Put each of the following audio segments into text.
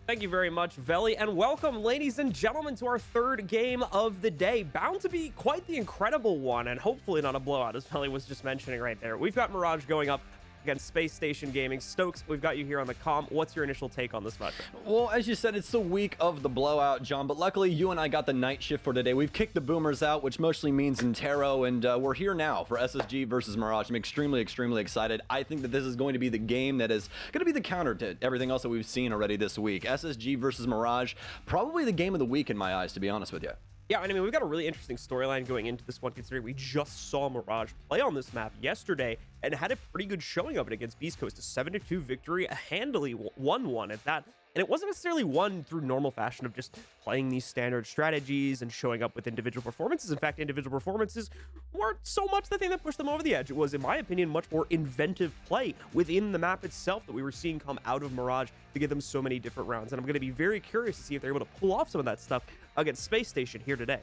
Thank you very much, Veli, and welcome, ladies and gentlemen, to our third game of the day. Bound to be quite the incredible one, and hopefully not a blowout, as Veli was just mentioning right there. We've got Mirage going up against Spacestation Gaming. Stokes, we've got you here on the comm. What's your initial take on this matchup? Well, as you said, it's the week of the blowout, John, but luckily you and I got the night shift for today. We've kicked the boomers out, which mostly means in Taro, and we're here now for SSG versus Mirage. I'm extremely excited. I think that this is going to be the game that is going to be the counter to everything else that we've seen already this week. SSG versus Mirage, probably the game of the week in my eyes, to be honest with you. Yeah, I mean, we've got a really interesting storyline going into this one, considering we just saw Mirage play on this map yesterday and had a pretty good showing of it against Beast Coast. A 7-2 victory, a handily 1-1 at that. And it wasn't necessarily won through normal fashion of just playing these standard strategies and showing up with individual performances. In fact, individual performances weren't so much the thing that pushed them over the edge. It was, in my opinion, much more inventive play within the map itself that we were seeing come out of Mirage to give them so many different rounds. And I'm going to be very curious to see if they're able to pull off some of that stuff against Space Station here today.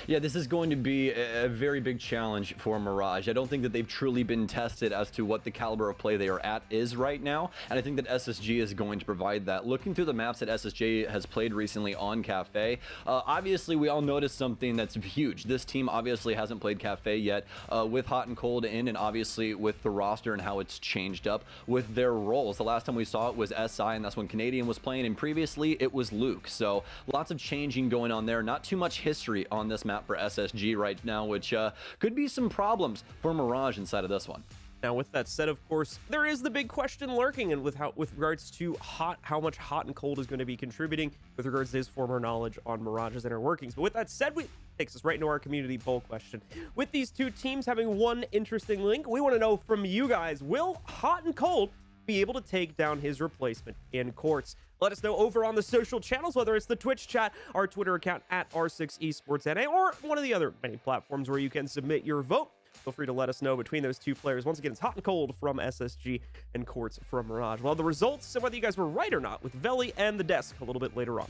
Yeah, this is going to be a very big challenge for Mirage. I don't think that they've truly been tested as to what the caliber of play they are at is right now, and I think that SSG is going to provide that. Looking through the maps that SSG has played recently on Cafe, obviously we all noticed something that's huge. This team obviously hasn't played Cafe yet, with Hot and Cold in, and obviously with the roster and how it's changed up with their roles. The last time we saw it was SI, and that's when Canadian was playing, and previously it was Luke. So lots of changing going on there. Not too much history on this map for SSG right now, which could be some problems for Mirage inside of this one. Now, with that said, of course, there is the big question lurking, and with regards to how much Hot and Cold is going to be contributing with regards to his former knowledge on Mirage's inner workings. But with that said, takes us right into our community poll question. With these two teams having one interesting link, we want to know from you guys, will Hot and Cold be able to take down his replacement in courts? Let us know over on the social channels, whether it's the Twitch chat, our Twitter account at R6esportsNA, or one of the other many platforms where you can submit your vote. Feel free to let us know between those two players. Once again, it's Hot and Cold from SSG and Quartz from Mirage. Well, the results and whether you guys were right or not with Veli and the desk a little bit later on.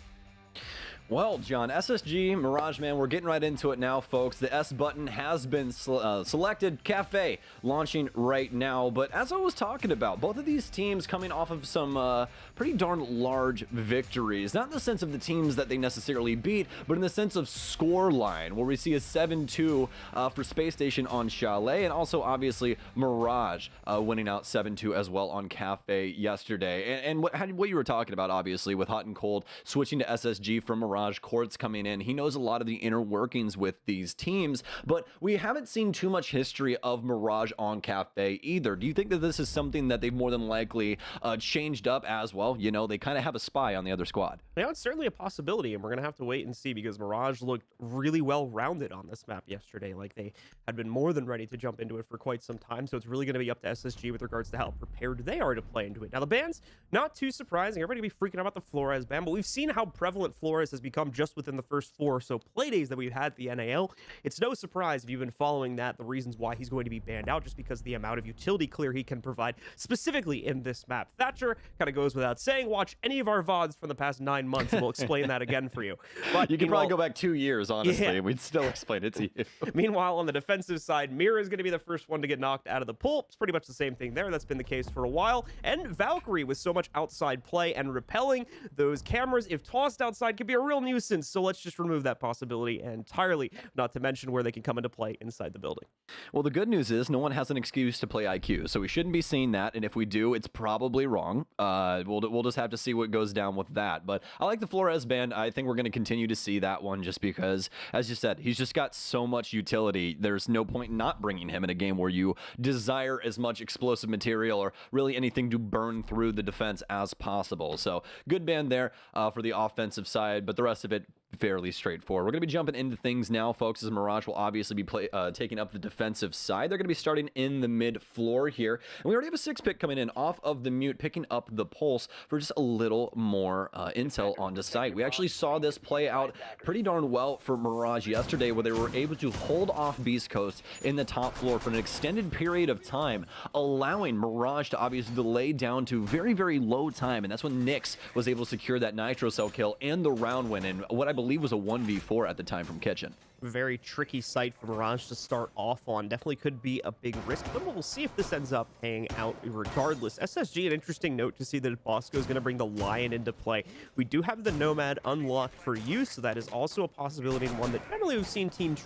Well, John, SSG, Mirage, man, we're getting right into it now, folks. The S button has been selected. Cafe launching right now. But as I was talking about, both of these teams coming off of some pretty darn large victories. Not in the sense of the teams that they necessarily beat, but in the sense of score line, where we see a 7-2 for Space Station on Chalet, and also, obviously, Mirage winning out 7-2 as well on Cafe yesterday. And what you were talking about, obviously, with Hot and Cold switching to SSG from Mirage, Quartz coming in. He knows a lot of the inner workings with these teams, but we haven't seen too much history of Mirage on Cafe either. Do you think that this is something that they've more than likely changed up as well? You know, they kind of have a spy on the other squad. Now, it's certainly a possibility, and we're going to have to wait and see, because Mirage looked really well-rounded on this map yesterday. Like, they had been more than ready to jump into it for quite some time, so it's really going to be up to SSG with regards to how prepared they are to play into it. Now, the bans, not too surprising. Everybody be freaking out about the Flores ban, but we've seen how prevalent Flores has become just within the first 4 or so Playdays that we've had at the NAL. It's no surprise if you've been following that, the reasons why he's going to be banned out, just because of the amount of utility clear he can provide, specifically in this map. Thatcher kind of goes without saying. Watch any of our VODs from the past 9 months, and we'll explain that again for you. But you can probably go back 2 years, honestly, and we'd still explain it to you. Meanwhile, on the defensive side, Mira is going to be the first one to get knocked out of the pool. It's pretty much the same thing there. That's been the case for a while. And Valkyrie, with so much outside play and repelling those cameras, if tossed outside, could be a real nuisance. So let's just remove that possibility entirely, not to mention where they can come into play inside the building. Well, the good news is no one has an excuse to play IQ, so we shouldn't be seeing that, and if we do, it's probably wrong. We'll just have to see what goes down with that, but I like the Flores ban. I think we're going to continue to see that one just because, as you said, he's just got so much utility. There's no point in not bringing him in a game where you desire as much explosive material or really anything to burn through the defense as possible. So good ban there for the offensive side, but the rest of it, fairly straightforward. We're going to be jumping into things now, folks, as Mirage will obviously be taking up the defensive side. They're going to be starting in the mid floor here. And we already have a 6 pick coming in off of the mute, picking up the pulse for just a little more intel onto site. We actually saw this play out pretty darn well for Mirage yesterday, where they were able to hold off Beast Coast in the top floor for an extended period of time, allowing Mirage to obviously delay down to very, very low time. And that's when Nyx was able to secure that Nitro Cell kill and the round win. And what I believe was a 1v4 at the time from Kitchen. Very tricky site for Mirage to start off on. Definitely could be a big risk, but we'll see if this ends up paying out regardless. SSG, an interesting note to see that Bosco is going to bring the Lion into play. We do have the Nomad unlocked for use, so that is also a possibility, and one that generally we've seen teams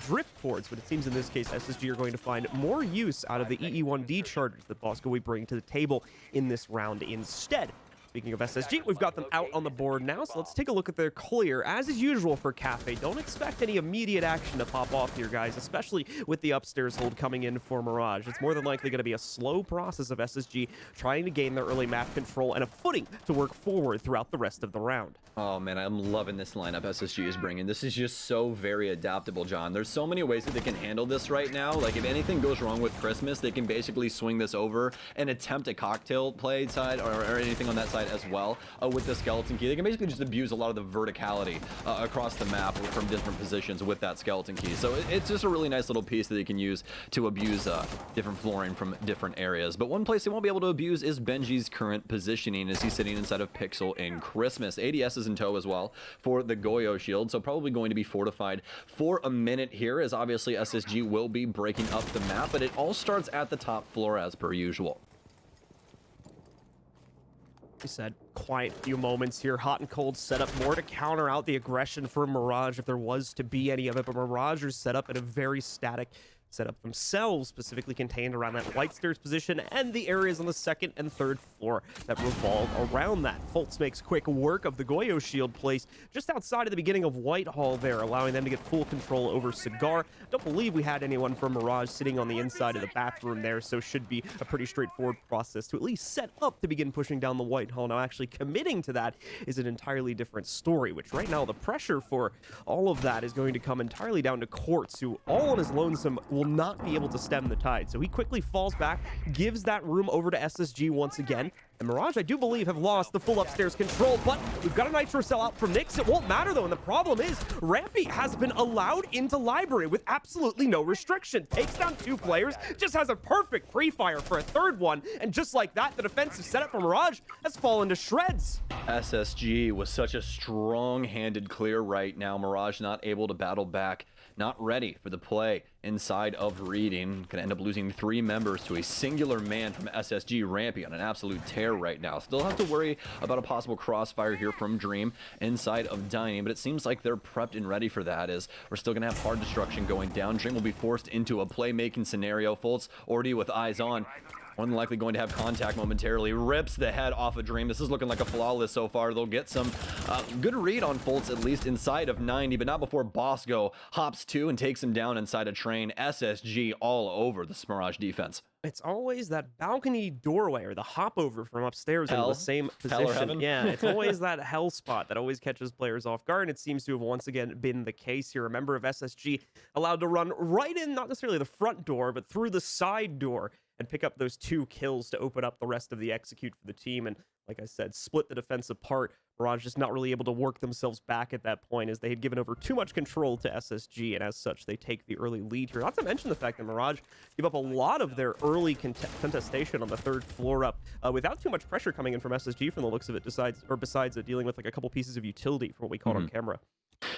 drift towards, but it seems in this case SSG are going to find more use out of the EE1D chargers that Bosco will bring to the table in this round instead. Speaking of SSG, we've got them out on the board now, so let's take a look at their clear. As is usual for Cafe, don't expect any immediate action to pop off here, guys, especially with the upstairs hold coming in for Mirage. It's more than likely going to be a slow process of SSG trying to gain their early map control and a footing to work forward throughout the rest of the round. Oh man, I'm loving this lineup SSG is bringing. This is just so very adaptable, John. There's so many ways that they can handle this right now. Like, if anything goes wrong with Christmas, they can basically swing this over and attempt a cocktail play side or anything on that side as well with the skeleton key. They can basically just abuse a lot of the verticality across the map from different positions with that skeleton key. So it's just a really nice little piece that they can use to abuse different flooring from different areas. But one place they won't be able to abuse is Benji's current positioning as he's sitting inside of Pixel in Christmas. ADS is in tow as well for the Goyo shield, so probably going to be fortified for a minute here, as obviously SSG will be breaking up the map, but it all starts at the top floor as per usual. We said quiet few moments here. Hot and cold set up more to counter out the aggression for Mirage if there was to be any of it, but Mirage are set up in a very static setup themselves, specifically contained around that white stairs position and the areas on the second and third floor that revolve around that. Fultz makes quick work of the Goyo shield placed just outside of the beginning of Whitehall there, allowing them to get full control over Cigar. Don't believe we had anyone from Mirage sitting on the inside of the bathroom there, so should be a pretty straightforward process to at least set up to begin pushing down the Whitehall. Now, actually committing to that is an entirely different story, which right now the pressure for all of that is going to come entirely down to Quartz, who all on his lonesome will not be able to stem the tide. So he quickly falls back, gives that room over to SSG once again. And Mirage, I do believe, have lost the full upstairs control, but we've got a Nitro cell out from Nyx. It won't matter, though, and the problem is Rampy has been allowed into Library with absolutely no restriction. Takes down 2 players, just has a perfect pre-fire for a third one, and just like that, the defensive setup for Mirage has fallen to shreds. SSG was such a strong-handed clear right now. Mirage not able to battle back, not ready for the play inside of Reading. Gonna end up losing 3 members to a singular man from SSG. Rampy on an absolute tear right now. Still have to worry about a possible crossfire here from Dream inside of Dining, but it seems like they're prepped and ready for that, as we're still gonna have hard destruction going down. Dream will be forced into a playmaking scenario. Fultz already with eyes on, more than likely going to have contact momentarily. Rips the head off of Dream. This is looking like a flawless so far. They'll get some good read on Fultz, at least inside of 90, but not before Bosco hops 2 and takes him down inside a train. SSG all over the Mirage defense. It's always that balcony doorway or the hop over from upstairs into the same position. Yeah, it's always that hell spot that always catches players off guard. And it seems to have once again been the case here. A member of SSG allowed to run right in, not necessarily the front door, but through the side door and pick up those 2 kills to open up the rest of the execute for the team. And like I said, split the defense apart. Mirage just not really able to work themselves back at that point, as they had given over too much control to SSG, and as such, they take the early lead here. Not to mention the fact that Mirage give up a lot of their early contestation on the 3rd floor up without too much pressure coming in from SSG from the looks of it, besides dealing with like a couple pieces of utility for what we caught on camera.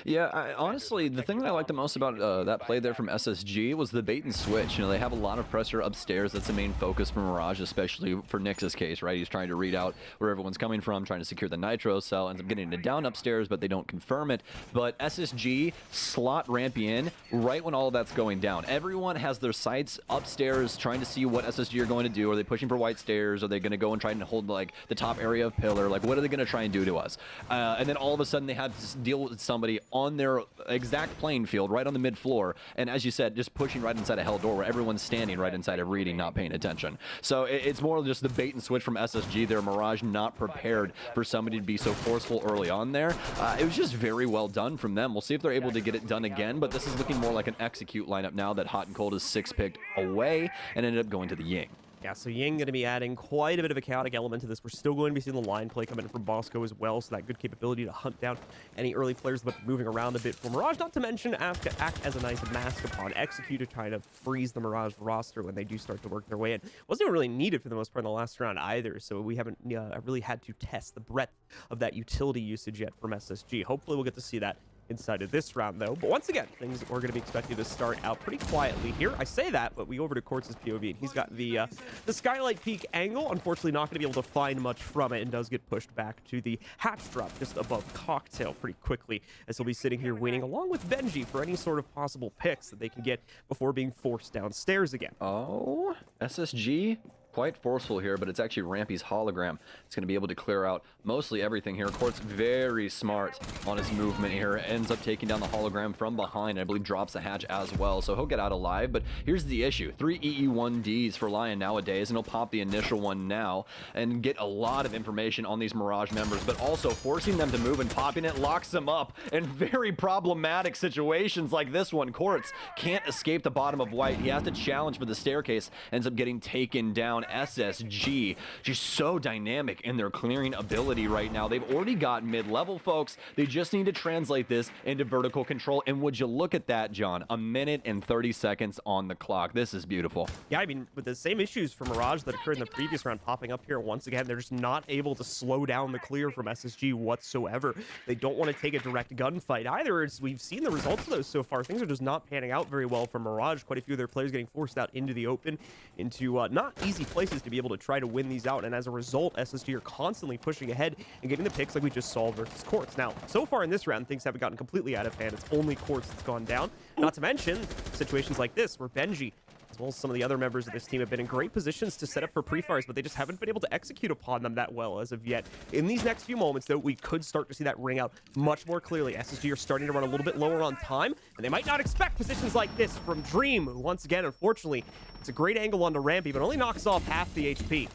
Yeah, honestly, the thing that I liked the most about that play there from SSG was the bait and switch. You know, they have a lot of pressure upstairs. That's the main focus for Mirage, especially for Nyx's case, right? He's trying to read out where everyone's coming from, trying to secure the Nitro cell, ends up getting it down upstairs, but they don't confirm it. But SSG slot Rampy in right when all of that's going down. Everyone has their sights upstairs trying to see what SSG are going to do. Are they pushing for white stairs? Are they going to go and try and hold like the top area of pillar? Like, what are they going to try and do to us? And then all of a sudden they have to deal with somebody on their exact playing field right on the mid floor, and as you said, just pushing right inside a hell door where everyone's standing right inside of Reading, not paying attention. So it's more just the bait and switch from SSG there. Mirage not prepared for somebody to be so forceful early on there. It was just very well done from them. We'll see if they're able to get it done again, but this is looking more like an execute lineup now that Hot and Cold is 6-picked away and ended up going to the Ying. Yeah, so Ying going to be adding quite a bit of a chaotic element to this. We're still going to be seeing the line play coming in from Bosco as well, so that good capability to hunt down any early players, but moving around a bit for Mirage, not to mention act as a nice mask upon execute to try to freeze the Mirage roster when they do start to work their way in. Wasn't even really needed for the most part in the last round either, so we haven't really had to test the breadth of that utility usage yet from SSG. Hopefully we'll get to see that inside of this round, though. But once again, things we're going to be expecting to start out pretty quietly here. I say that, but we go over to Quartz's POV, and he's got the Skylight Peak angle. Unfortunately, not going to be able to find much from it, and does get pushed back to the hatch drop just above Cocktail pretty quickly, as he'll be sitting here waiting along with Benji for any sort of possible picks that they can get before being forced downstairs again. Oh, SSG? Quite forceful here, but it's actually Rampy's hologram. It's going to be able to clear out mostly everything here. Quartz very smart on his movement here. Ends up taking down the hologram from behind. I believe drops the hatch as well, so he'll get out alive. But here's the issue. 3 EE1Ds for Lion nowadays, and he'll pop the initial one now and get a lot of information on these Mirage members, but also forcing them to move and popping it locks them up in very problematic situations like this one. Quartz can't escape the bottom of white. He has to challenge for the staircase, ends up getting taken down. SSG just so dynamic in their clearing ability right now. They've already got mid-level, folks. They just need to translate this into vertical control. And would you look at that, John? 1 minute and 30 seconds on the clock. This is beautiful. Yeah, I mean, with the same issues for Mirage that occurred in the previous round popping up here once again, they're just not able to slow down the clear from SSG whatsoever. They don't want to take a direct gunfight either. As we've seen the results of those so far, things are just not panning out very well for Mirage. Quite a few of their players getting forced out into the open, into not easy places to be able to try to win these out, and as a result, SSG are constantly pushing ahead and getting the picks like we just saw versus Quartz. Now, so far in this round, things haven't gotten completely out of hand. It's only Quartz that's gone down. Not to mention situations like this, where Benji, as well as some of the other members of this team, have been in great positions to set up for pre-fires, but they just haven't been able to execute upon them that well as of yet. In these next few moments, though, we could start to see that ring out much more clearly. SSG are starting to run a little bit lower on time, and they might not expect positions like this from Dream, who, once again, unfortunately, it's a great angle onto Rampy, but only knocks off half the HP.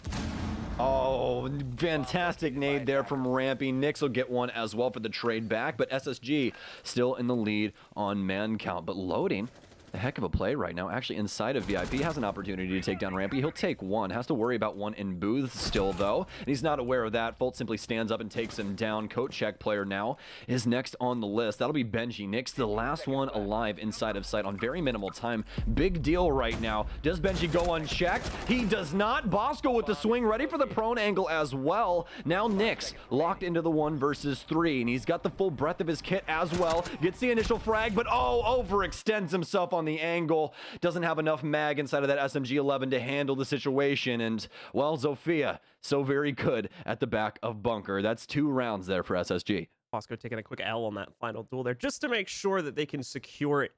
Oh, fantastic nade there from Rampy. Nyx will get one as well for the trade back, but SSG still in the lead on man count, but loading. A heck of a play right now. Actually, inside of VIP, has an opportunity to take down Rampy. He'll take one. Has to worry about one in booth still, though. And he's not aware of that. Folt simply stands up and takes him down. Coat check player now is next on the list. That'll be Benji. Nyx, the last one alive inside of sight on very minimal time. Big deal right now. Does Benji go unchecked? He does not. Bosco with the swing, ready for the prone angle as well. Now Nyx locked into the 1 versus 3, and he's got the full breadth of his kit as well. Gets the initial frag, but overextends himself on the angle. Doesn't have enough mag inside of that SMG-11 to handle the situation, and well, Zofia so very good at the back of bunker. That's 2 rounds there for SSG. Bosco taking a quick L on that final duel there, just to make sure that they can secure it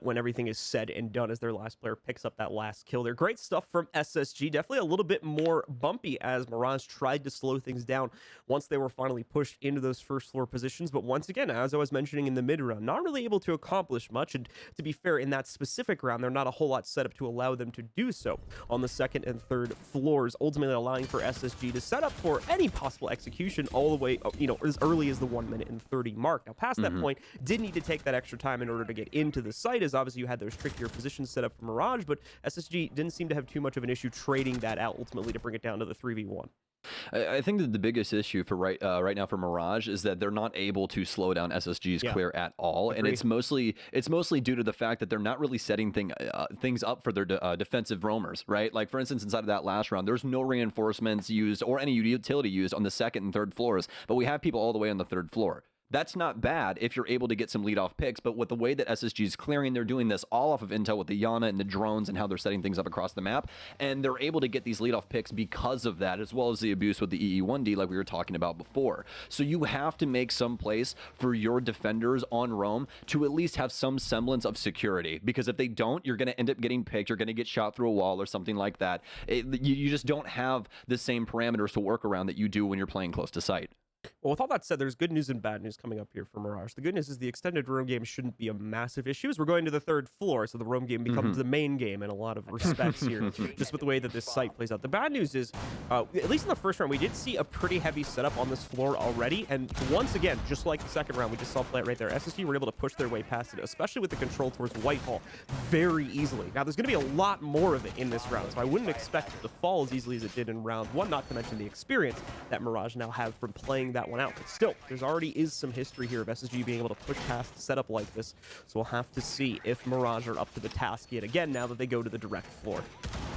when everything is said and done, as their last player picks up that last kill there. Great stuff from SSG. Definitely a little bit more bumpy as Mirage tried to slow things down once they were finally pushed into those first floor positions. But once again, as I was mentioning in the mid round, not really able to accomplish much. And to be fair, in that specific round, they're not a whole lot set up to allow them to do so on the second and third floors, ultimately allowing for SSG to set up for any possible execution all the way, as early as the 1 minute and 30 mark. Now, past that point, did need to take that extra time in order to get into the site, as obviously you had those trickier positions set up for Mirage, but SSG didn't seem to have too much of an issue trading that out ultimately to bring it down to the 3v1. I think that the biggest issue for right now for Mirage is that they're not able to slow down SSG's clear at all. Agreed. And it's mostly due to the fact that they're not really setting things up for their defensive roamers, right? Like, for instance, inside of that last round, there's no reinforcements used or any utility used on the second and third floors, but we have people all the way on the third floor. That's not bad if you're able to get some lead-off picks, but with the way that SSG is clearing, they're doing this all off of intel with the Yana and the drones and how they're setting things up across the map, and they're able to get these lead-off picks because of that, as well as the abuse with the EE1D like we were talking about before. So you have to make some place for your defenders on roam to at least have some semblance of security, because if they don't, you're going to end up getting picked, you're going to get shot through a wall or something like that. You just don't have the same parameters to work around that you do when you're playing close to sight. Well, with all that said, there's good news and bad news coming up here for Mirage. The good news is the extended roam game shouldn't be a massive issue, as we're going to the 3rd floor, so the roam game becomes the main game in a lot of respects here, just with the way that this site plays out. The bad news is, at least in the first round, we did see a pretty heavy setup on this floor already, and once again, just like the second round, we just saw play it right there. SSG were able to push their way past it, especially with the control towards Whitehall, very easily. Now, there's going to be a lot more of it in this round, so I wouldn't expect it to fall as easily as it did in round 1, not to mention the experience that Mirage now have from playing that one out. But still, there's already is some history here of SSG being able to push past a setup like this, so we'll have to see if Mirage are up to the task yet again now that they go to the direct floor.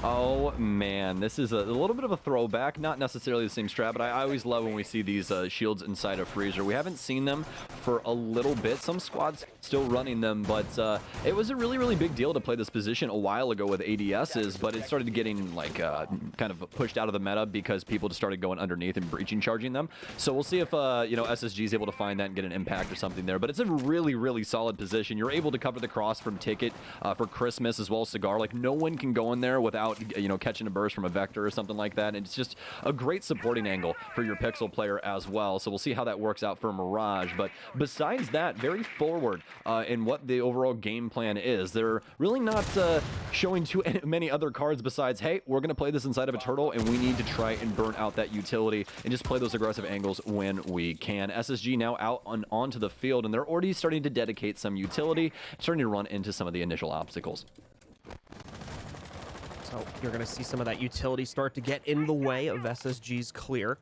Oh man, this is a little bit of a throwback, not necessarily the same strat, but I always love when we see these shields inside of Freezer. We haven't seen them for a little bit. Some squads still running them, but it was a really big deal to play this position a while ago with ADSs, but it started getting like kind of pushed out of the meta because people just started going underneath and breaching charging them. So we'll see if you know, SSG is able to find that and get an impact or something there, but it's a really solid position. You're able to cover the cross from Ticket for Christmas as well as Cigar. Like, no one can go in there without, you know, catching a burst from a Vector or something like that, and it's just a great supporting angle for your Pixel player as well. So we'll see how that works out for Mirage, but besides that, very forward in what the overall game plan is. They're really not showing too many other cards besides, hey, we're gonna play this inside of a turtle and we need to try and burn out that utility and just play those aggressive angles when we can. SSG now out onto the field, and they're already starting to dedicate some utility, starting to run into some of the initial obstacles. So you're going to see some of that utility start to get in the way of SSG's clear.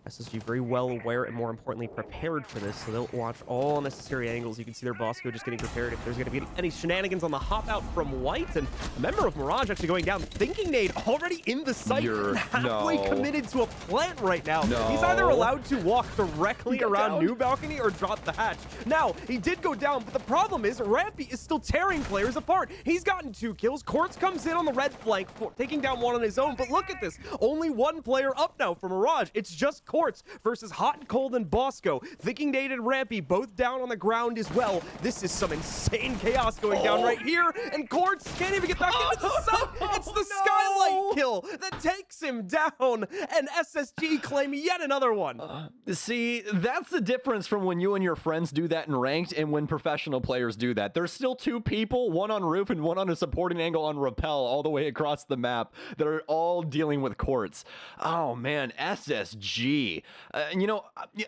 SSG very well aware and, more importantly, prepared for this, so they'll watch all necessary angles. You can see their Bosco just getting prepared if there's going to be any shenanigans on the hop out from White, and a member of Mirage actually going down. Thinking Nade already in the site, halfway committed to a plant right now. He's either allowed to walk directly around New Balcony or drop the hatch. Now, he did go down, but the problem is Rampy is still tearing players apart. He's gotten 2 kills. Quartz comes in on the red flank, taking down one on his own, but look at this. Only 1 player up now for Mirage. It's just Quartz versus Hot and Cold and Bosco. Thinking Nade and Rampy both down on the ground as well. This is some insane chaos going down right here, and Quartz can't even get back into the site. It's the Skylight kill that takes him down, and SSG claim yet another one. See, that's the difference from when you and your friends do that in ranked and when professional players do that. There's still 2 people, one on roof and one on a supporting angle on rappel all the way across the map that are all dealing with Quartz. Oh man, SSG. You know,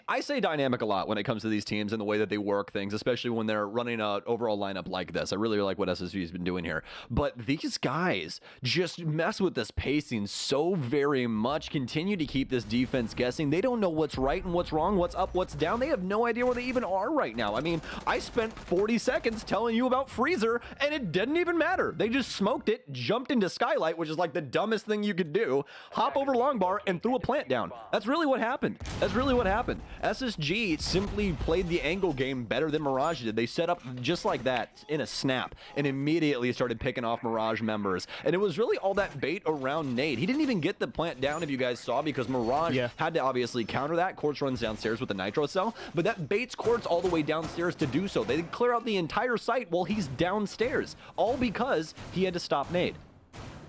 I say dynamic a lot when it comes to these teams and the way that they work things, especially when they're running an overall lineup like this. I really like what SSG has been doing here. But these guys just mess with this pacing so very much, continue to keep this defense guessing. They don't know what's right and what's wrong, what's up, what's down. They have no idea where they even are right now. I mean, I spent 40 seconds telling you about Freezer, and it didn't even matter. They just smoked it, jumped into Skylight, which is like the dumbest thing you could do, hop over long bar, and threw a plant down. That's really what happened. That's really what happened. SSG simply played the angle game better than Mirage did. They set up just like that in a snap and immediately started picking off Mirage members. And it was really all that bait around Nade. He didn't even get the plant down, if you guys saw, because Mirage had to obviously counter that. Quartz runs downstairs with the Nitro Cell, but that baits Quartz all the way downstairs to do so. They clear out the entire site while he's downstairs, all because he had to stop Nade.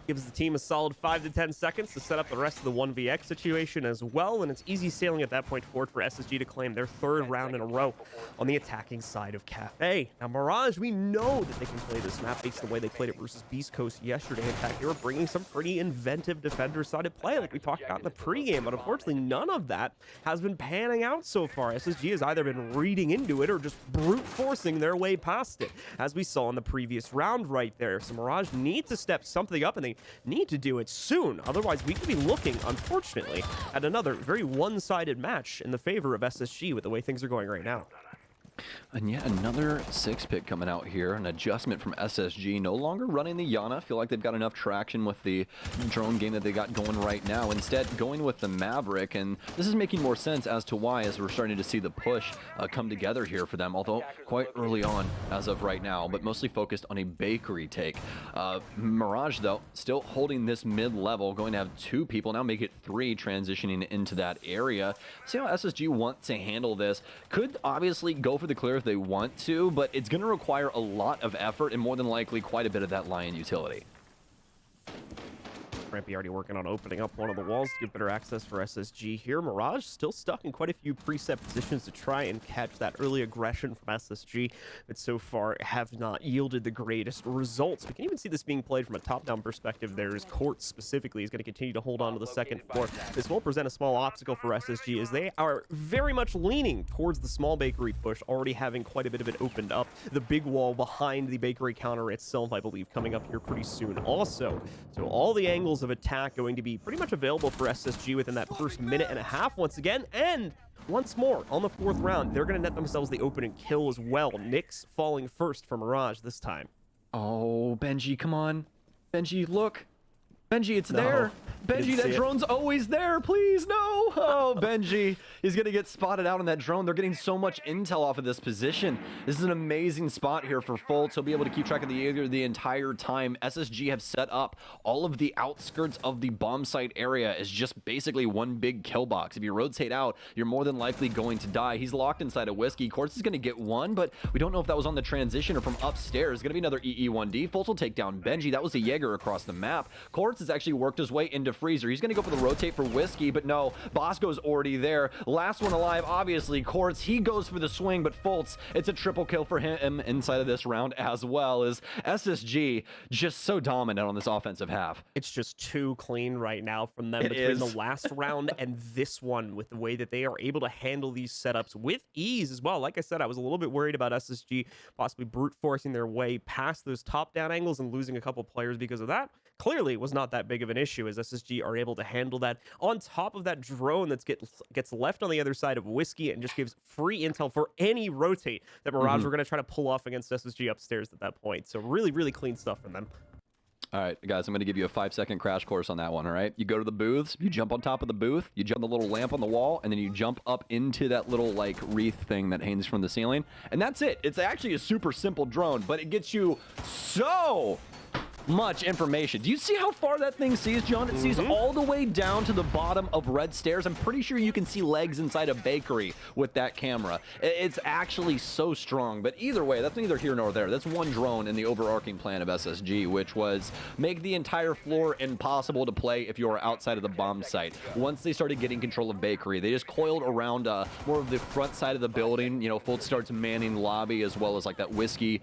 Gives the team a solid 5 to 10 seconds to set up the rest of the 1vx situation as well, and it's easy sailing at that point forward for SSG to claim their 3rd round in a row on the attacking side of Cafe. Now, Mirage, we know that they can play this map based on the way they played it versus Beast Coast yesterday. In fact, they were bringing some pretty inventive defender-sided play like we talked about in the pregame, but unfortunately, none of that has been panning out so far. SSG has either been reading into it or just brute forcing their way past it, as we saw in the previous round right there. So Mirage need to step something up, and they need to do it soon. Otherwise, we could be looking, unfortunately, at another very one-sided match in the favor of SSG with the way things are going right now. And yet another 6-pick coming out here, an adjustment from SSG, no longer running the Yana. Feel like they've got enough traction with the drone game that they got going right now. Instead, going with the Maverick, and this is making more sense as to why, as we're starting to see the push come together here for them, although quite early on as of right now, but mostly focused on a bakery take. Mirage, though, still holding this mid-level, going to have 2 people, now make it 3, transitioning into that area. See how SSG wants to handle this. Could obviously go for the clear if they want to, but it's going to require a lot of effort and more than likely quite a bit of that Lion utility. Rampy already working on opening up one of the walls to get better access for SSG here. Mirage still stuck in quite a few preset positions to try and catch that early aggression from SSG, but so far have not yielded the greatest results. We can even see this being played from a top-down perspective. There's Court specifically is going to continue to hold on to the second floor. This will present a small obstacle for SSG as they are very much leaning towards the small bakery push, already having quite a bit of it opened up. The big wall behind the bakery counter itself, I believe, coming up here pretty soon also. So all the angles of attack going to be pretty much available for SSG within that first minute and a half once again. And once more, on the fourth round, they're going to net themselves the opening kill as well. Nyx falling first for Mirage this time. Oh, Benji, come on. Benji, look. Benji, it's there. Benji, that drone's always there. Please, no. Oh, Benji. He's going to get spotted out on that drone. They're getting so much intel off of this position. This is an amazing spot here for Fultz. He'll be able to keep track of the area the entire time. SSG have set up all of the outskirts of the bomb site area as just basically one big kill box. If you rotate out, you're more than likely going to die. He's locked inside a whiskey. Quartz is going to get one, but we don't know if that was on the transition or from upstairs. It's going to be another EE1D. Fultz will take down Benji. That was a Jaeger across the map. Quartz has actually worked his way into Freezer. He's going to go for the rotate for Whiskey, but no, Bosco's already there. Last one alive, obviously, Quartz. He goes for the swing, but Fultz, it's a triple kill for him inside of this round as well, as SSG just so dominant on this offensive half. It's just too clean right now from them between the last round and this one, with the way that they are able to handle these setups with ease as well. Like I said, I was a little bit worried about SSG possibly brute forcing their way past those top-down angles and losing a couple players because of that. Clearly, it was not that big of an issue as SSG are able to handle that on top of that drone that gets left on the other side of Whiskey and just gives free intel for any rotate that Mirage were going to try to pull off against SSG upstairs at that point. So really, really clean stuff from them. All right, guys, I'm going to give you a 5-second crash course on that one, all right? You go to the booths, you jump on top of the booth, you jump the little lamp on the wall, and then you jump up into that little, like, wreath thing that hangs from the ceiling. And that's it. It's actually a super simple drone, but it gets you so much information. Do you see how far that thing sees, John? It sees all the way down to the bottom of red stairs. I'm pretty sure you can see legs inside a bakery with that camera. It's actually so strong, but either way, that's neither here nor there. That's one drone in the overarching plan of SSG, which was make the entire floor impossible to play if you are outside of the bomb site. Once they started getting control of bakery, they just coiled around more of the front side of the building. You know, Fultz starts manning lobby as well as like that whiskey,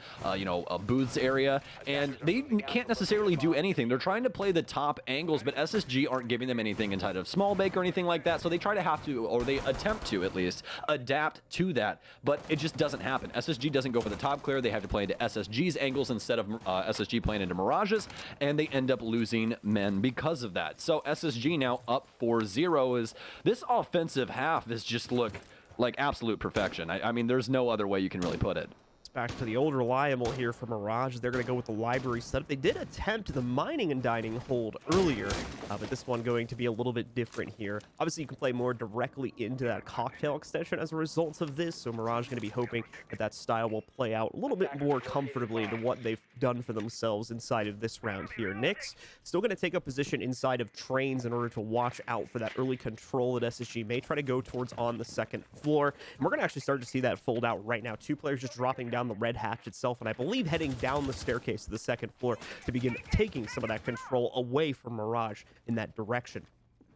booths area, and they can't necessarily do anything. They're trying to play the top angles, but SSG aren't giving them anything inside of small bake or anything like that, so they try to have to, or they attempt to at least, adapt to that, but it just doesn't happen. SSG doesn't go for the top clear. They have to play into SSG's angles instead of SSG playing into Mirage's, and they end up losing men because of that. So SSG now up 4-0. Is this offensive half is just look like absolute perfection. I mean, there's no other way you can really put it. Back to the old reliable here for Mirage. They're going to go with the library setup. They did attempt the mining and dining hold earlier, but this one going to be a little bit different here. Obviously, you can play more directly into that cocktail extension as a result of this, so Mirage going to be hoping that that style will play out a little bit more comfortably into what they've done for themselves inside of this round here. Nyx still going to take a position inside of trains in order to watch out for that early control that SSG may try to go towards on the second floor. And we're going to actually start to see that fold out right now. Two players just dropping down the red hatch itself, and I believe heading down the staircase to the second floor to begin taking some of that control away from Mirage in that direction.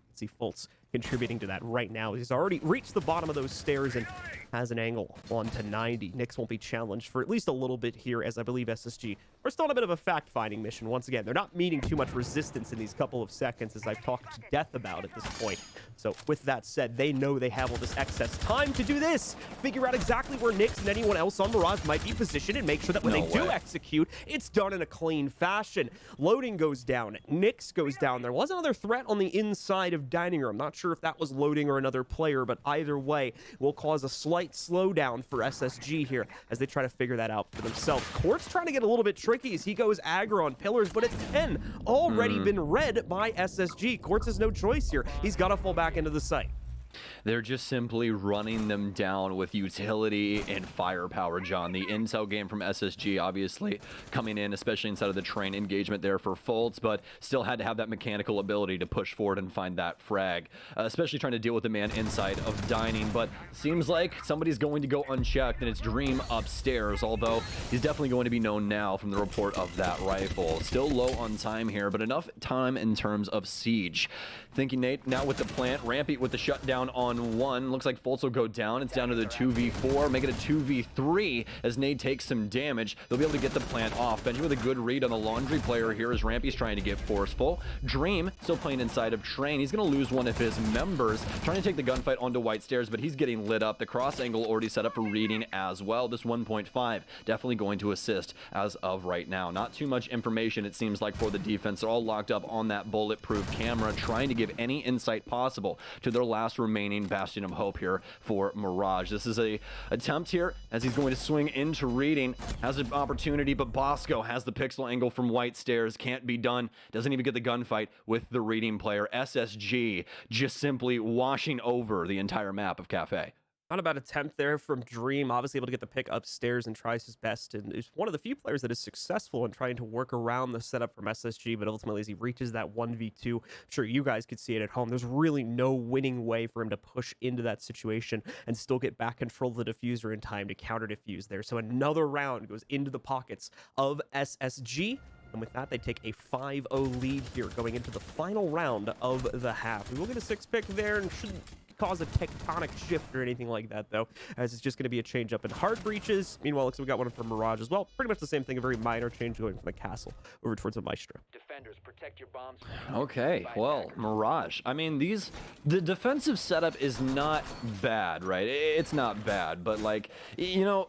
Let's see Fultz contributing to that right now. He's already reached the bottom of those stairs and has an angle on to 90. Nyx won't be challenged for at least a little bit here, as I believe SSG are still on a bit of a fact-finding mission. Once again, they're not meeting too much resistance in these couple of seconds, as I've talked to death about at this point. So with that said, they know they have all this excess time to do this. Figure out exactly where Nyx and anyone else on Mirage might be positioned and make sure that when they do execute, it's done in a clean fashion. Loading goes down. Nyx goes down. There was another threat on the inside of dining room. Not sure if that was loading or another player, but either way will cause a slight slowdown for SSG here as they try to figure that out for themselves. Quartz trying to get a little bit tricky as he goes aggro on pillars, but it's 10 already been read by SSG. Quartz has no choice here. He's got to fall back into the site. They're just simply running them down with utility and firepower, John. The intel game from SSG obviously coming in, especially inside of the train engagement there for Fultz, but still had to have that mechanical ability to push forward and find that frag, especially trying to deal with the man inside of dining. But seems like somebody's going to go unchecked, and it's Dream upstairs, although he's definitely going to be known now from the report of that rifle. Still low on time here, but enough time in terms of siege. Thinking Nate now with the plant, Rampy with the shutdown on one. Looks like Fultz will go down. It's down to the 2v4, make it a 2v3 as Nate takes some damage. They'll be able to get the plant off. Benji with a good read on the laundry player here as Rampy's trying to get forceful. Dream still playing inside of Train. He's going to lose one of his members, trying to take the gunfight onto White Stairs, but he's getting lit up. The cross angle already set up for reading as well. This 1.5 definitely going to assist as of right now. Not too much information, it seems like, for the defense. They're all locked up on that bulletproof camera, trying to give any insight possible to their last remaining bastion of hope here for Mirage. This is a attempt here as he's going to swing into reading. Has an opportunity, but Bosco has the pixel angle from White Stairs. Can't be done. Doesn't even get the gunfight with the reading player. SSG just simply washing over the entire map of Cafe. Not a bad attempt there from Dream, obviously able to get the pick upstairs and tries his best, and is one of the few players that is successful in trying to work around the setup from SSG, but ultimately as he reaches that 1v2, I'm sure you guys could see it at home, there's really no winning way for him to push into that situation and still get back control of the diffuser in time to counter diffuse there. So another round goes into the pockets of SSG. And with that, they take a 5-0 lead here going into the final round of the half. We will get a 6-pick there and shouldn't cause a tectonic shift or anything like that, though, as it's just going to be a change up in hard breaches. Meanwhile, looks like we got one from Mirage as well. Pretty much the same thing, a very minor change going from the castle over towards the Maestro. Defenders, protect your bombs. Okay, well, Mirage. I mean, the defensive setup is not bad, right? It's not bad, but like, you know,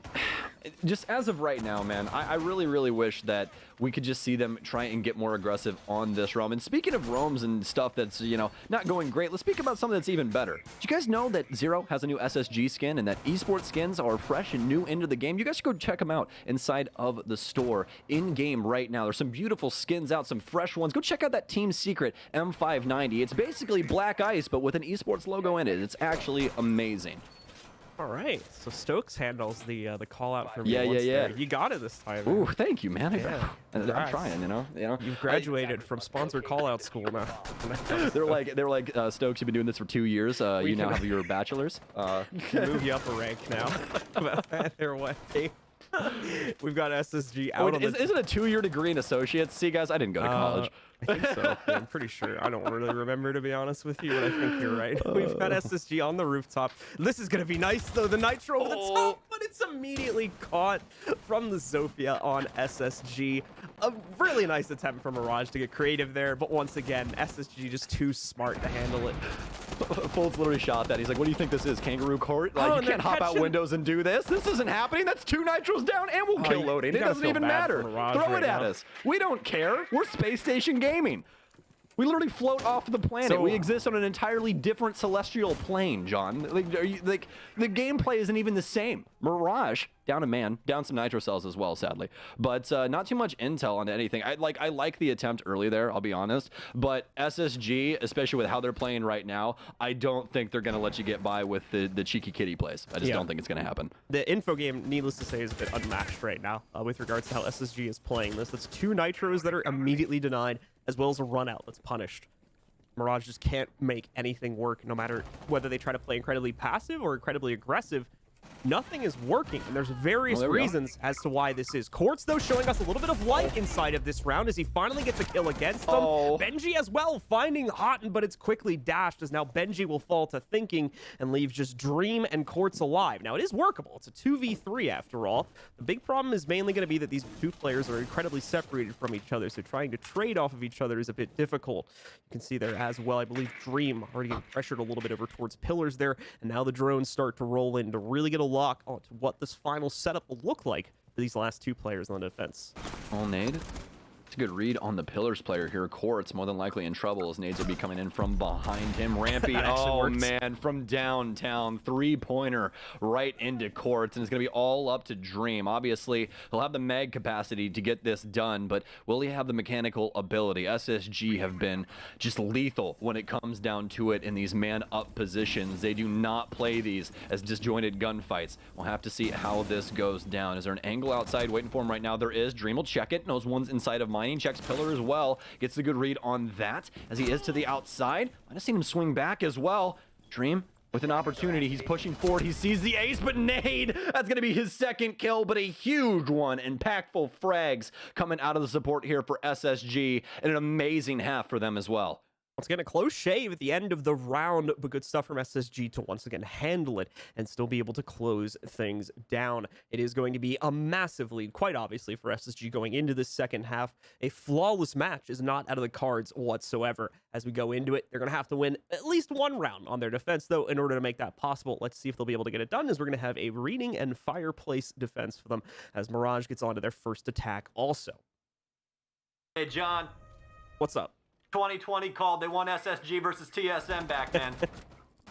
just as of right now, man, I really, really wish that we could just see them try and get more aggressive on this roam. And speaking of roams and stuff that's, you know, not going great, let's speak about something that's even better. Did you guys know that Zero has a new SSG skin and that esports skins are fresh and new into the game? You guys should go check them out inside of the store in-game right now. There's some beautiful skins out, some fresh ones. Go check out that Team Secret M590. It's basically black ice, but with an esports logo in it. It's actually amazing. All right, so Stokes handles the call out for me. Yeah. There. You got it this time. Ooh, thank you, man. Yeah. I'm trying, you know. You've graduated from sponsored call out school now. They're like Stokes, you've been doing this for 2 years. You now have your bachelor's. Move you up a rank now. Either way. We've got SSG out on is it a 2-year degree in associates? See, guys, I didn't go to college. I think so. Yeah, I'm pretty sure. I don't really remember, to be honest with you, but I think you're right. We've got SSG on the rooftop. This is going to be nice, though. The Nitro over the top, but it's immediately caught from the Zofia on SSG. A really nice attempt from Mirage to get creative there, but once again, SSG just too smart to handle it. Fultz literally shot that. He's like, what do you think this is, kangaroo court? Like, you can't hop out windows and do this. This isn't happening. That's 2 nitros down and we'll kill loading. It doesn't even matter. Throw it at us. We don't care. We're Space Station Gaming. We literally float off the planet. We exist on an entirely different celestial plane, John. Like the gameplay isn't even the same. Mirage, down a man, down some nitro cells as well, sadly. But not too much intel on anything. I like the attempt early there, I'll be honest. But SSG, especially with how they're playing right now, I don't think they're going to let you get by with the cheeky kitty plays. I just don't think it's going to happen. The info game, needless to say, is a bit unmatched right now with regards to how SSG is playing this. That's 2 nitros that are immediately denied, as well as a run out that's punished. Mirage just can't make anything work, no matter whether they try to play incredibly passive or incredibly aggressive. Nothing is working, and there's various reasons as to why this is. Quartz, though, showing us a little bit of light inside of this round as he finally gets a kill against them. Benji as well, finding Houghton, but it's quickly dashed as now Benji will fall to thinking and leave just Dream and Quartz alive. Now, it is workable. It's a 2v3 after all. The big problem is mainly going to be that these two players are incredibly separated from each other, so trying to trade off of each other is a bit difficult. You can see there as well, I believe Dream already getting pressured a little bit over towards pillars there, and now the drones start to roll in to really get a lock onto what this final setup will look like for these last 2 players on the defense. All nade. good read on the Pillars player here. Court's more than likely in trouble as nades will be coming in from behind him. Rampy, oh man, from downtown, three-pointer right into Courts, and it's going to be all up to Dream. Obviously, he'll have the mag capacity to get this done, but will he have the mechanical ability? SSG have been just lethal when it comes down to it in these man-up positions. They do not play these as disjointed gunfights. We'll have to see how this goes down. Is there an angle outside waiting for him right now? There is. Dream will check it. Knows one's inside of mining. Checks Pillar as well. Gets a good read on that as he is to the outside. Might have seen him swing back as well. Dream with an opportunity. He's pushing forward. He sees the ace, but nade. That's going to be his second kill, but a huge one. Impactful frags coming out of the support here for SSG, and an amazing half for them as well. Once again, a close shave at the end of the round, but good stuff from SSG to once again handle it and still be able to close things down. It is going to be a massive lead, quite obviously, for SSG going into the second half. A flawless match is not out of the cards whatsoever as we go into it. They're going to have to win at least one round on their defense, though, in order to make that possible. Let's see if they'll be able to get it done, as we're going to have a reading and fireplace defense for them as Mirage gets onto their first attack also. Hey, John. What's up? 2020 called. They won SSG versus TSM back then.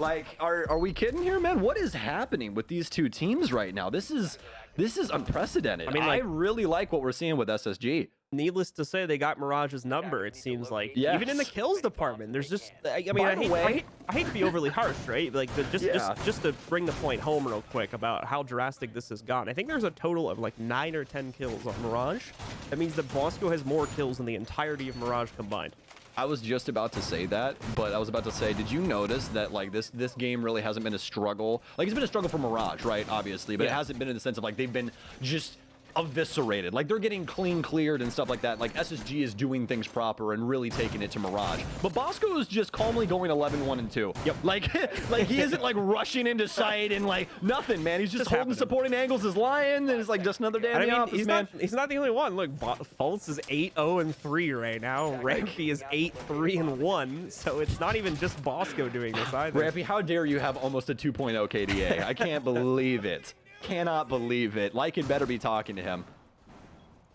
Like, are we kidding here, man? What is happening with these two teams right now? This is unprecedented. I mean, I really like what we're seeing with SSG. Needless to say, they got Mirage's number, it seems like. Yes. Even in the kills department, there's just, I mean, I hate to be overly harsh, right? Like, just to bring the point home real quick about how drastic this has gone. I think there's a total of like 9 or 10 kills on Mirage. That means that Bosco has more kills than the entirety of Mirage combined. I was just about to say that, but I was about to say, did you notice that like this game really hasn't been a struggle? Like, it's been a struggle for Mirage, right? Obviously, but it hasn't been in the sense of like they've been just eviscerated. Like, they're getting clean cleared and stuff like that. Like, SSG is doing things proper and really taking it to Mirage. But Bosco is just calmly going 11-1-2. Yep. Like he isn't like rushing into sight and like nothing, man. He's just holding supporting angles as Lion, and it's like just another day in the office, man. He's not the only one. Look, Fultz is 8-0-3 right now. Rampy is 8-3-1. So it's not even just Bosco doing this either. Rampy, how dare you have almost a 2.0 KDA? I can't believe it. Cannot believe it. Lycan better be talking to him.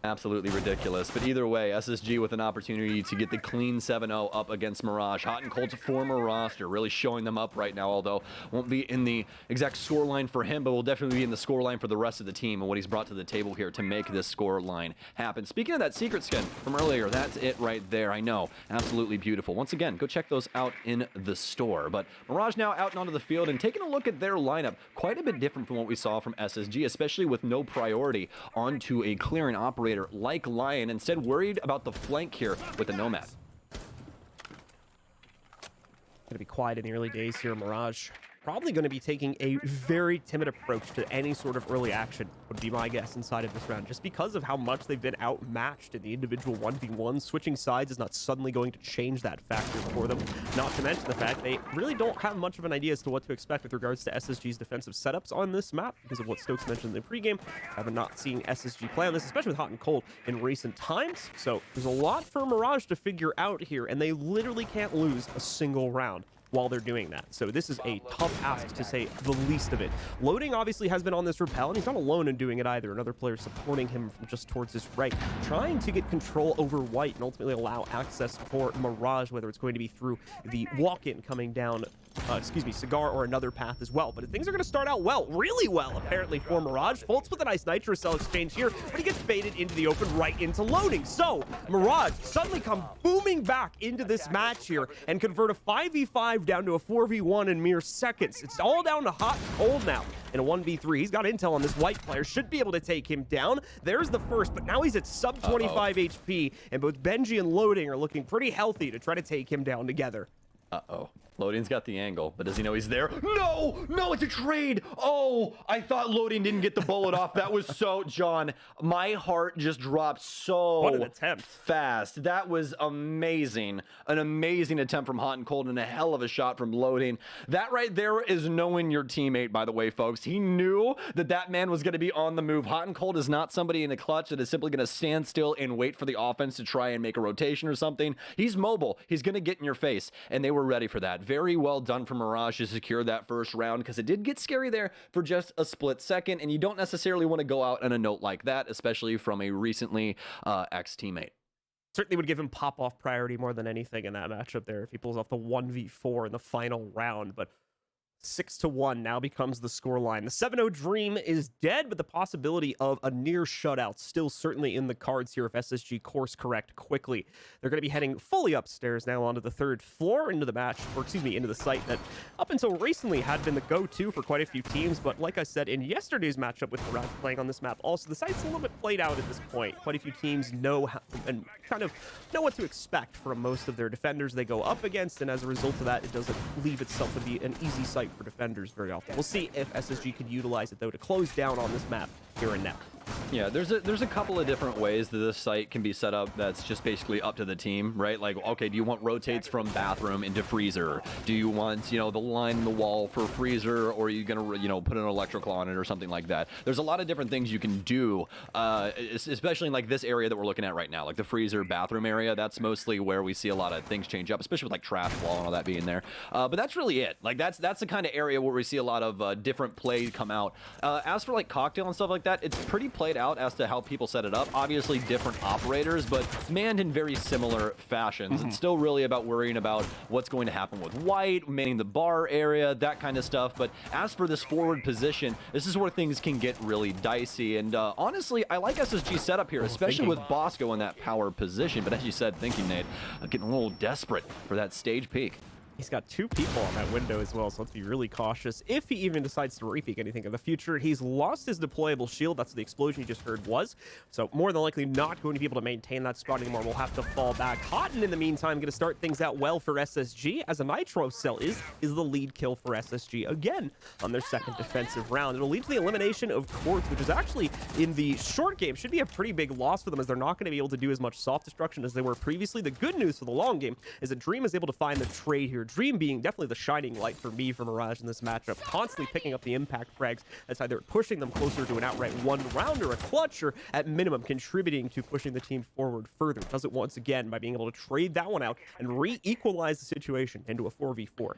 Absolutely ridiculous. But either way, SSG with an opportunity to get the clean 7-0 up against Mirage. Hot and Cold's former roster really showing them up right now, although won't be in the exact scoreline for him, but will definitely be in the scoreline for the rest of the team and what he's brought to the table here to make this scoreline happen. Speaking of that secret skin from earlier, that's it right there. I know. Absolutely beautiful. Once again, go check those out in the store. But Mirage now out and onto the field and taking a look at their lineup. Quite a bit different from what we saw from SSG, especially with no priority onto a clearing operator like Lion, instead worried about the flank here with the Nomad. Gonna be quiet in the early days here. Mirage probably going to be taking a very timid approach to any sort of early action, would be my guess, inside of this round, just because of how much they've been outmatched in the individual 1v1. Switching sides is not suddenly going to change that factor for them, not to mention the fact they really don't have much of an idea as to what to expect with regards to SSG's defensive setups on this map, because of what Stokes mentioned in the pregame. I've not seen SSG play on this, especially with Hot and Cold, in recent times, so there's a lot for Mirage to figure out here, and they literally can't lose a single round while they're doing that. So this is a tough ask, to say the least of it. Loading obviously has been on this rappel, and he's not alone in doing it either. Another player supporting him from just towards his right, trying to get control over White and ultimately allow access for Mirage, whether it's going to be through the walk-in coming down, Cigar, or another path as well. But things are going to start out well, really well, apparently, for Mirage. Fultz with a nice Nitro Cell exchange here, but he gets baited into the open right into Loading. So Mirage suddenly come booming back into this match here and convert a 5v5 down to a 4v1 in mere seconds. It's all down to Hot and Cold now in a 1v3. He's got intel on this White player, should be able to take him down. There's the first, but now he's at sub 25 HP, and both Benji and Loading are looking pretty healthy to try to take him down together. Uh-oh. Loading's got the angle, but does he know he's there? No! No, it's a trade! Oh, I thought Loading didn't get the bullet off. That was so... John, my heart just dropped so what an attempt. Fast. That was amazing. An amazing attempt from Hot and Cold and a hell of a shot from Loading. That right there is knowing your teammate, by the way, folks. He knew that that man was going to be on the move. Hot and Cold is not somebody in a clutch that is simply going to stand still and wait for the offense to try and make a rotation or something. He's mobile. He's going to get in your face, and they were ready for that. Very well done for Mirage to secure that first round, because it did get scary there for just a split second, and you don't necessarily want to go out on a note like that, especially from a recently ex-teammate. Certainly would give him pop-off priority more than anything in that matchup there if he pulls off the 1v4 in the final round. But 6-1 now becomes the scoreline. The 7-0 dream is dead, but the possibility of a near shutout still certainly in the cards here if SSG course correct quickly. They're going to be heading fully upstairs now onto the 3rd floor into the match, or excuse me, into the site that up until recently had been the go-to for quite a few teams. But like I said, in yesterday's matchup with Mirage playing on this map, also the site's a little bit played out at this point. Quite a few teams know how, and kind of know what to expect from most of their defenders they go up against, and as a result of that, it doesn't leave itself to be an easy site for defenders very often. We'll see if SSG can utilize it, though, to close down on this map here and now. Yeah, there's a couple of different ways that this site can be set up that's just basically up to the team, right? Like, okay, do you want rotates from bathroom into freezer? Do you want, the line in the wall for freezer, or are you going to, put an electrical on it or something like that? There's a lot of different things you can do, especially in like this area that we're looking at right now, like the freezer bathroom area. That's mostly where we see a lot of things change up, especially with like trash wall and all that being there. But that's really it. Like that's the kind of area where we see a lot of different play come out. As for like cocktail and stuff like that, it's pretty played out as to how people set it up. Obviously different operators, but manned in very similar fashions. It's still really about worrying about what's going to happen with white, manning the bar area, that kind of stuff. But as for this forward position, this is where things can get really dicey. And honestly, I like SSG setup here, especially with Bosco in that power position. But as you said, thinking, Nate, getting a little desperate for that stage peak. He's got 2 people on that window as well, so let's be really cautious. If he even decides to repeat anything in the future, he's lost his deployable shield. That's what the explosion you just heard was. So more than likely not going to be able to maintain that spot anymore. We'll have to fall back. Houghton, in the meantime, going to start things out well for SSG, as a Nitro cell is the lead kill for SSG again on their 2nd defensive round. It'll lead to the elimination of Quartz, which is actually, in the short game, should be a pretty big loss for them, as they're not going to be able to do as much soft destruction as they were previously. The good news for the long game is that Dream is able to find the trade here. Dream being definitely the shining light for me for Mirage in this matchup, constantly picking up the impact frags that's either pushing them closer to an outright 1-round or a clutch, or at minimum contributing to pushing the team forward further. Does it once again by being able to trade that one out and re-equalize the situation into a 4v4.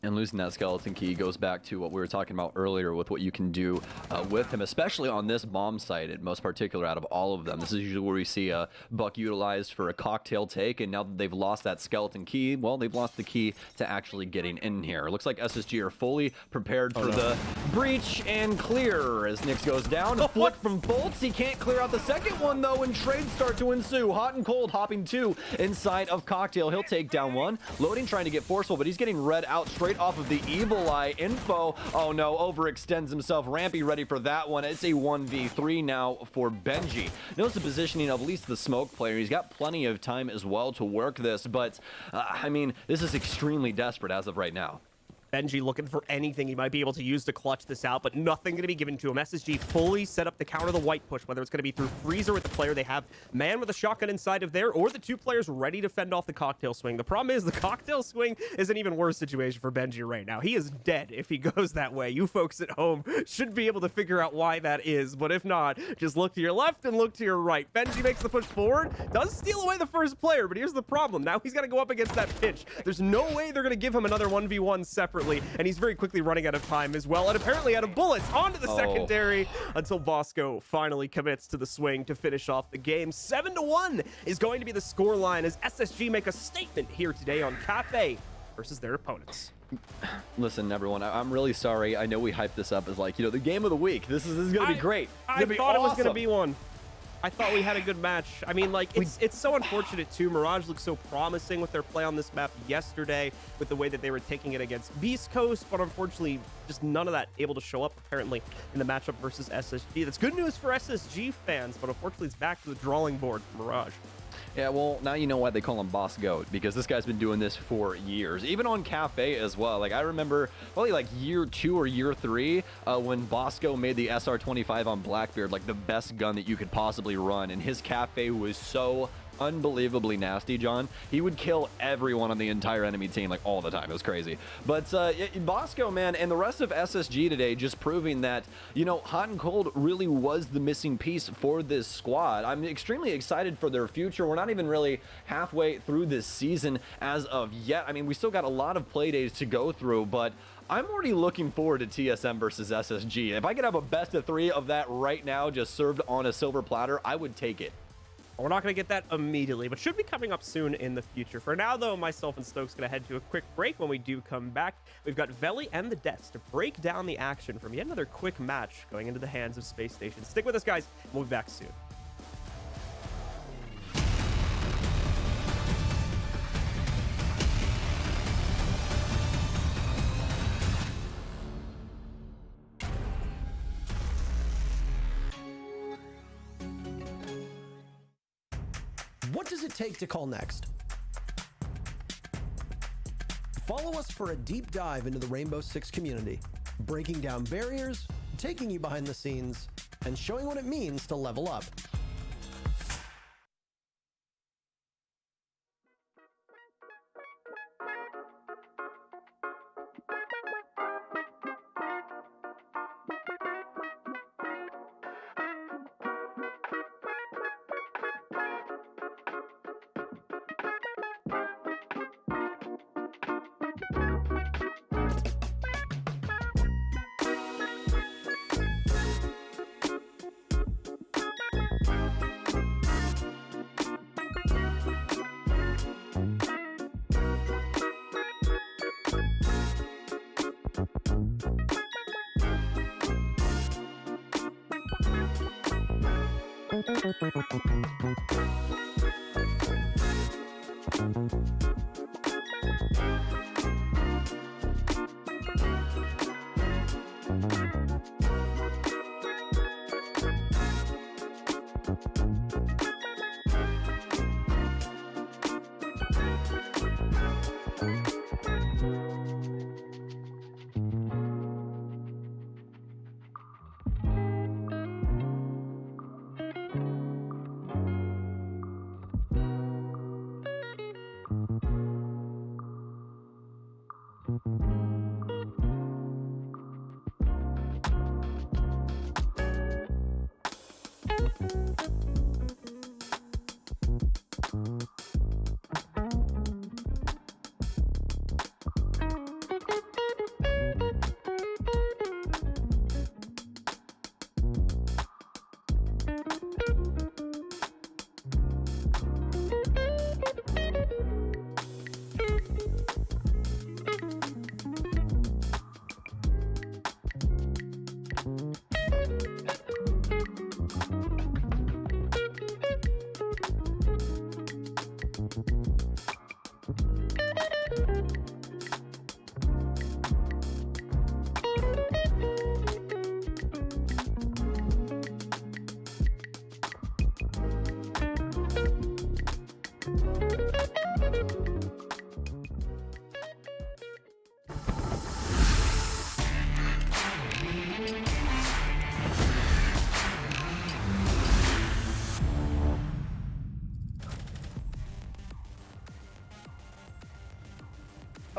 And losing that skeleton key goes back to what we were talking about earlier with what you can do with him, especially on this bomb site, in most particular out of all of them. This is usually where we see a Buck utilized for a cocktail take, and now that they've lost that skeleton key, well, they've lost the key to actually getting in here. It looks like SSG are fully prepared for the breach and clear as Nyx goes down. Flip from bolts. He can't clear out the second one, though, and trades start to ensue. Hot and Cold hopping 2 inside of Cocktail. He'll take down 1. Loading trying to get forceful, but he's getting read out straight off of the Evil Eye info. Oh no, overextends himself. Rampy ready for that one. It's a 1v3 now for Benji. Notice the positioning of at least the smoke player. He's got plenty of time as well to work this, but I mean, this is extremely desperate as of right now. Benji looking for anything he might be able to use to clutch this out, but nothing going to be given to him. SSG fully set up the counter the white push, whether it's going to be through Freezer with the player they have, man with a shotgun inside of there, or the 2 players ready to fend off the cocktail swing. The problem is the cocktail swing is an even worse situation for Benji right now. He is dead if he goes that way. You folks at home should be able to figure out why that is, but if not, just look to your left and look to your right. Benji makes the push forward, does steal away the first player, but here's the problem. Now he's got to go up against that pitch. There's no way they're going to give him another 1v1 separately. And he's very quickly running out of time as well, and apparently out of bullets onto the secondary, until Bosco finally commits to the swing to finish off the game. 7-1 is going to be the scoreline as SSG make a statement here today on Cafe versus their opponents. Listen, everyone, I'm really sorry. I know we hyped this up as like, the game of the week. This is going to be great. I thought it was going to be one. I thought we had a good match. I mean, like, it's so unfortunate, too. Mirage looked so promising with their play on this map yesterday, with the way that they were taking it against Beast Coast, but unfortunately, just none of that able to show up, apparently, in the matchup versus SSG. That's good news for SSG fans, but unfortunately, it's back to the drawing board for Mirage. Yeah, well, now you know why they call him Boss Goat, because this guy's been doing this for years, even on Cafe as well. Like, I remember probably like year 2 or year 3 when Bosco made the SR25 on Blackbeard like the best gun that you could possibly run, and his Cafe was so unbelievably nasty, John. He would kill everyone on the entire enemy team like all the time. It was crazy. But Bosco, man, and the rest of SSG today just proving that, Hot and Cold really was the missing piece for this squad. I'm extremely excited for their future. We're not even really halfway through this season as of yet. I mean, we still got a lot of play days to go through, but I'm already looking forward to TSM versus SSG. If I could have a best of 3 of that right now just served on a silver platter, I would take it. We're not going to get that immediately, but should be coming up soon in the future. For now, though, myself and Stokes going to head to a quick break. When we do come back, we've got Veli and the Deaths to break down the action from yet another quick match going into the hands of Space Station. Stick with us, guys. We'll be back soon. What does it take to call next? Follow us for a deep dive into the Rainbow Six community, breaking down barriers, taking you behind the scenes, and showing what it means to level up.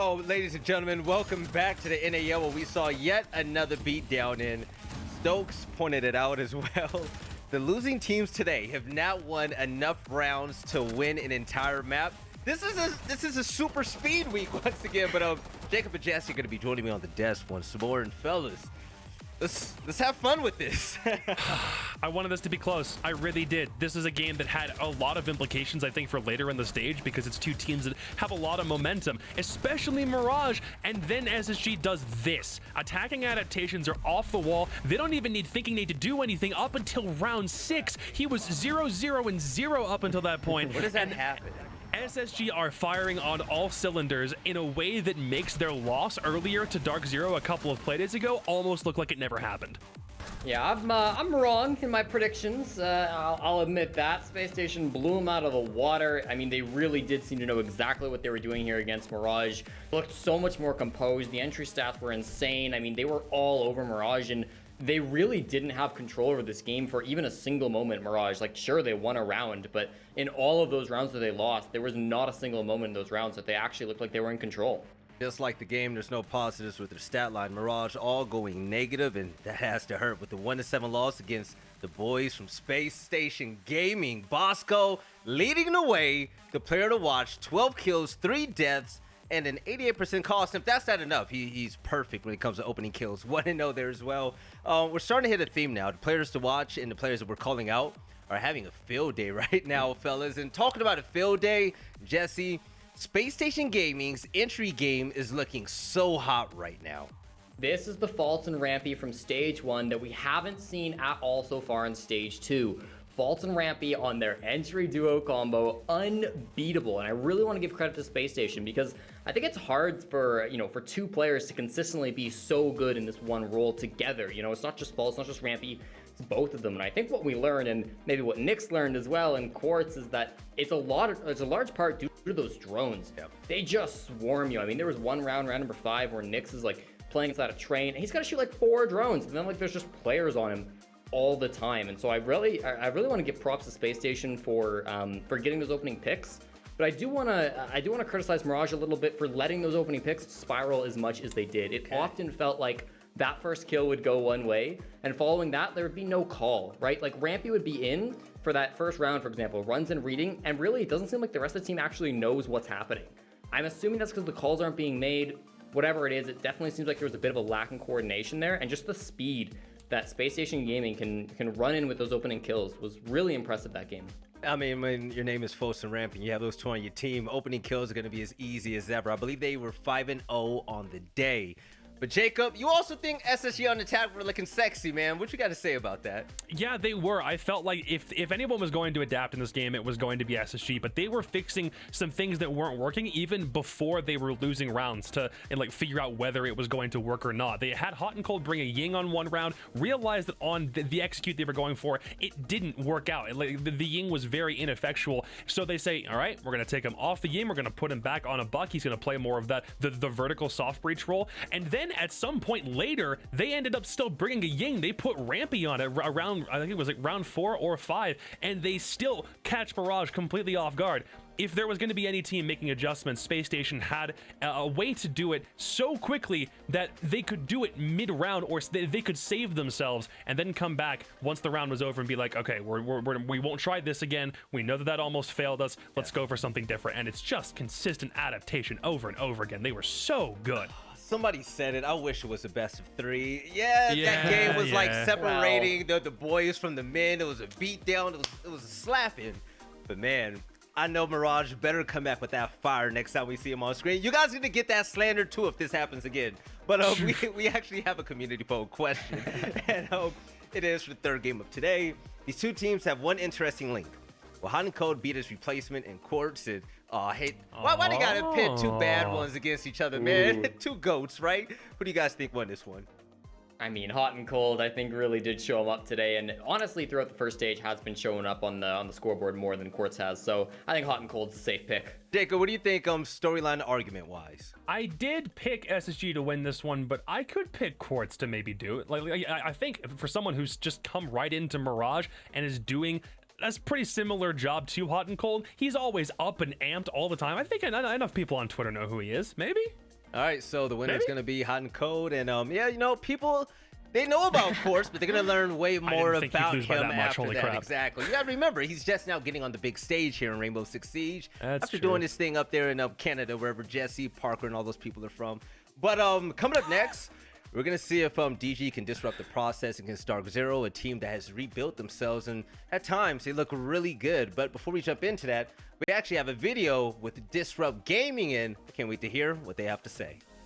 Oh, ladies and gentlemen, welcome back to the NAL where we saw yet another beatdown in. Stokes pointed it out as well. The losing teams today have not won enough rounds to win an entire map. This is a super speed week once again, but Jacob and Jesse are going to be joining me on the desk once more, and fellas, let's have fun with this. I wanted this to be close. I really did. This is a game that had a lot of implications, I think, for later in the stage because it's two teams that have a lot of momentum, especially Mirage. And then SSG does this. Attacking adaptations are off the wall. They don't even need thinking need to do anything up until round 6. He was 0-0-0 up until that point. What does that happen? SSG are firing on all cylinders in a way that makes their loss earlier to Dark Zero a couple of playdays ago almost look like it never happened. Yeah, I'm wrong in my predictions. I'll admit that. Space Station blew them out of the water. I mean, they really did seem to know exactly what they were doing here against Mirage. Looked so much more composed. The entry stats were insane. I mean, they were all over Mirage, and they really didn't have control over this game for even a single moment. Mirage, like, sure, they won a round, but in all of those rounds that they lost, there was not a single moment in those rounds that they actually looked like they were in control. Just like the game, there's no positives with their stat line. Mirage all going negative, and that has to hurt with the 1-7 loss against the boys from Space Station Gaming. Bosco leading the way, the player to watch, 12 kills, 3 deaths. and an 88% call snip. That's not enough. He's perfect when it comes to opening kills. 1-0 there as well. We're starting to hit a theme now. The players to watch and the players that we're calling out are having a field day right now, fellas. And talking about a field day, Jesse, Space Station Gaming's entry game is looking so hot right now. This is the Faults and Rampy from stage 1 that we haven't seen at all so far in stage 2. Faults and Rampy on their entry duo combo, unbeatable. And I really want to give credit to Space Station because I think it's hard for, for two players to consistently be so good in this one role together. It's not just Faults, not just Rampy, it's both of them. And I think what we learned, and maybe what Nick's learned as well in Quartz, is that it's a large part due to those drones. Yep. They just swarm you. I mean, there was one round number 5, where Nyx is like playing inside a train, and he's got to shoot like 4 drones, and then like there's just players on him all the time. And so I really want to give props to Space Station for getting those opening picks. But I do want to criticize Mirage a little bit for letting those opening picks spiral as much as they did. It often felt like that first kill would go one way, and following that there would be no call, right? Like Rampy would be in for that first round, for example, runs and reading, and really it doesn't seem like the rest of the team actually knows what's happening. I'm assuming that's because the calls aren't being made. Whatever it is, it definitely seems like there was a bit of a lack in coordination there, and just the speed that Space Station Gaming can run in with those opening kills was really impressive that game. I mean, when your name is Faults and Rampy, you have those two on your team, opening kills are going to be as easy as ever. I believe they were 5-0 on the day. But Jacob, you also think SSG on attack were looking sexy, man. What you got to say about that? Yeah, they were. I felt like if anyone was going to adapt in this game, it was going to be SSG. But they were fixing some things that weren't working even before they were losing rounds and figure out whether it was going to work or not. They had Hot and Cold bring a Ying on one round, realized that on the execute they were going for, it didn't work out. The Ying was very ineffectual. So they say, all right, we're going to take him off the Ying. We're going to put him back on a Buck. He's going to play more of the vertical soft breach role. And then at some point later, they ended up still bringing a Ying. They put Rampy on it around, I think it was like round 4 or 5, and they still catch Mirage completely off guard. If there was going to be any team making adjustments, Space Station had a way to do it so quickly that they could do it mid-round, or they could save themselves and then come back once the round was over and be like, okay, we won't try this again. We know that almost failed us. Let's go for something different. And it's just consistent adaptation over and over again. They were so good. Somebody said it. I wish it was a best of 3. Yeah, that game was like separating the boys from the men. It was a beatdown. It was a slapping. But man, I know Mirage better come back with that fire next time we see him on screen. You guys are going to get that slander too if this happens again. But we actually have a community poll question. And it is for the third game of today. These two teams have one interesting link. Will Hot and Cold beat his replacement in Quartz? And why they gotta pit two bad ones against each other, man? Two goats, right? What do you guys think won this one? I mean, Hot and Cold, I think, really did show him up today, and honestly, throughout the first stage, has been showing up on the scoreboard more than Quartz has. So I think Hot and Cold's a safe pick. Jacob, what do you think storyline argument wise? I did pick SSG to win this one, but I could pick Quartz to maybe do it. I think for someone who's just come right into Mirage and is doing that's a pretty similar job to Hot and Cold. He's always up and amped all the time. I think enough people on Twitter know who he is. Maybe. All right, so the winner is going to be Hot and Cold, and people they know about Quartz, but they're going to learn way more about him after that. Exactly. You got to remember, he's just now getting on the big stage here in Rainbow Six Siege after doing this thing up there in Canada, wherever Jesse, Parker, and all those people are from. But coming up next, we're going to see if DG can disrupt the process against Dark Zero, a team that has rebuilt themselves, and at times they look really good. But before we jump into that, we actually have a video with Disrupt Gaming in. I can't wait to hear what they have to say.